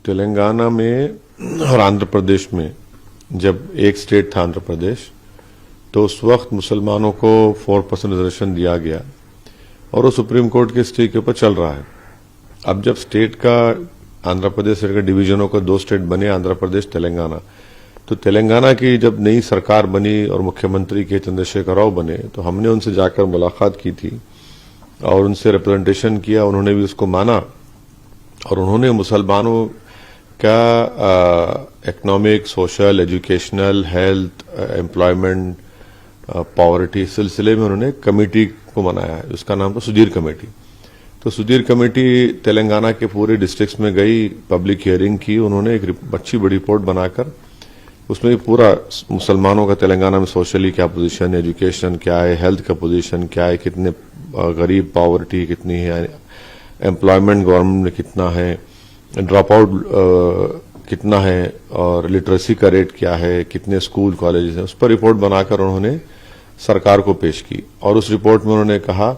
तेलंगाना में और आंध्र प्रदेश में जब एक स्टेट था आंध्र प्रदेश, तो उस वक्त मुसलमानों को 4% रिजर्वेशन दिया गया और वो सुप्रीम कोर्ट के स्टे के ऊपर चल रहा है। अब जब स्टेट का आंध्र प्रदेश स्टेट का डिवीजनों का 2 स्टेट बने, आंध्र प्रदेश तेलंगाना, तो तेलंगाना की जब नई सरकार बनी और मुख्यमंत्री के चंद्रशेखर राव बने, तो हमने उनसे जाकर मुलाकात की थी और उनसे रिप्रेजेंटेशन किया। उन्होंने भी उसको माना और उन्होंने मुसलमानों का economic, social, educational, health, employment, poverty सिलसिले में उन्होंने कमेटी को बनाया है। उसका नाम था सुधीर कमेटी। तो सुधीर कमेटी तेलंगाना के पूरे डिस्ट्रिक्ट्स में गई, पब्लिक हियरिंग की। उन्होंने एक अच्छी बड़ी रिपोर्ट बनाकर उसमें पूरा मुसलमानों का तेलंगाना में सोशली क्या पोजीशन है, एजुकेशन क्या है, हेल्थ का पोजीशन क्या है, कितने गरीब, पॉवर्टी कितनी है, एम्प्लॉयमेंट गवर्नमेंट में कितना है, ड्रॉप आउट कितना है और लिटरेसी का रेट क्या है, कितने स्कूल कॉलेजेस हैं, उस पर रिपोर्ट बनाकर उन्होंने सरकार को पेश की। और उस रिपोर्ट में उन्होंने कहा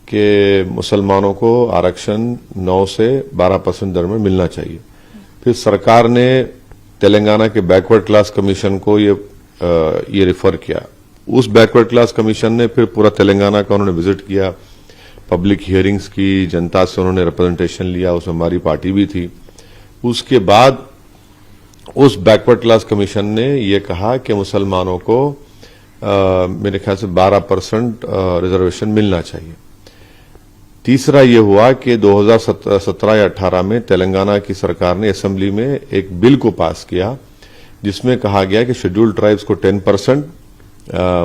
कि मुसलमानों को आरक्षण 9 से 12% दर में मिलना चाहिए। फिर सरकार ने तेलंगाना के बैकवर्ड क्लास कमीशन को ये रिफर किया। उस बैकवर्ड क्लास कमीशन ने फिर पूरा तेलंगाना का उन्होंने विजिट किया, पब्लिक हियरिंग्स की, जनता से उन्होंने रिप्रेजेंटेशन लिया, उसमें हमारी पार्टी भी थी। उसके बाद उस बैकवर्ड क्लास कमीशन ने ये कहा कि मुसलमानों को मेरे ख्याल से 12% रिजर्वेशन मिलना चाहिए। तीसरा ये हुआ कि 2017 या 18 में तेलंगाना की सरकार ने असेंबली में एक बिल को पास किया जिसमें कहा गया कि शेड्यूल्ड ट्राइब्स को 10%,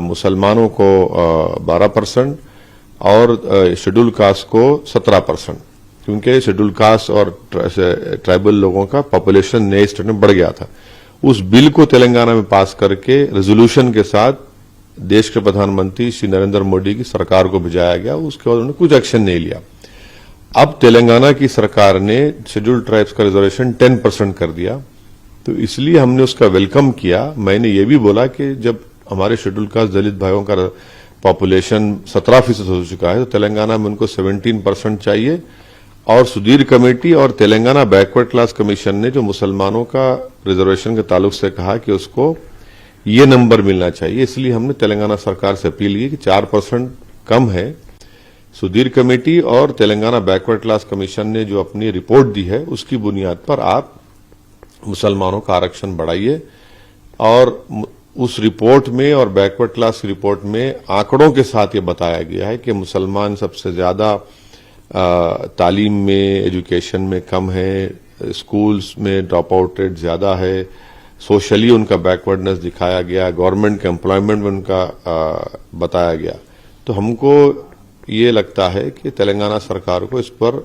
मुसलमानों को 12% और शेड्यूल्ड कास्ट को 17%, क्योंकि शेड्यूल्ड कास्ट और ट्राइबल लोगों का पॉपुलेशन नए स्टेट में बढ़ गया था। उस बिल को तेलंगाना में पास करके रेजोल्यूशन के साथ देश के प्रधानमंत्री श्री नरेंद्र मोदी की सरकार को भिजाया गया। उसके बाद उन्होंने कुछ एक्शन नहीं लिया। अब तेलंगाना की सरकार ने शेड्यूल्ड ट्राइब्स का रिजर्वेशन 10% कर दिया, तो इसलिए हमने उसका वेलकम किया। मैंने ये भी बोला कि जब हमारे शेड्यूल्ड कास्ट दलित भाइयों का पॉपुलेशन 17% हो चुका है, तो तेलंगाना में उनको 17% चाहिए। और सुधीर कमेटी और तेलंगाना बैकवर्ड क्लास कमीशन ने जो मुसलमानों का रिजर्वेशन के ताल्लुक से कहा कि उसको ये नंबर मिलना चाहिए, इसलिए हमने तेलंगाना सरकार से अपील की कि 4% कम है। सुधीर कमेटी और तेलंगाना बैकवर्ड क्लास कमीशन ने जो अपनी रिपोर्ट दी है उसकी बुनियाद पर आप मुसलमानों का आरक्षण बढ़ाइए। और उस रिपोर्ट में और बैकवर्ड क्लास की रिपोर्ट में आंकड़ों के साथ ये बताया गया है कि मुसलमान सबसे ज्यादा तालीम में, एजुकेशन में कम है, स्कूल्स में ड्रॉप आउट रेट ज्यादा है, सोशली उनका बैकवर्डनेस दिखाया गया, गवर्नमेंट के एम्प्लॉयमेंट में उनका बताया गया। तो हमको ये लगता है कि तेलंगाना सरकार को इस पर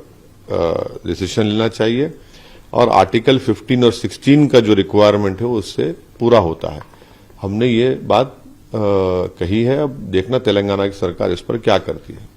डिसीजन लेना चाहिए और आर्टिकल 15 और 16 का जो रिक्वायरमेंट है वो उससे पूरा होता है। हमने ये बात कही है। अब देखना तेलंगाना की सरकार इस पर क्या करती है।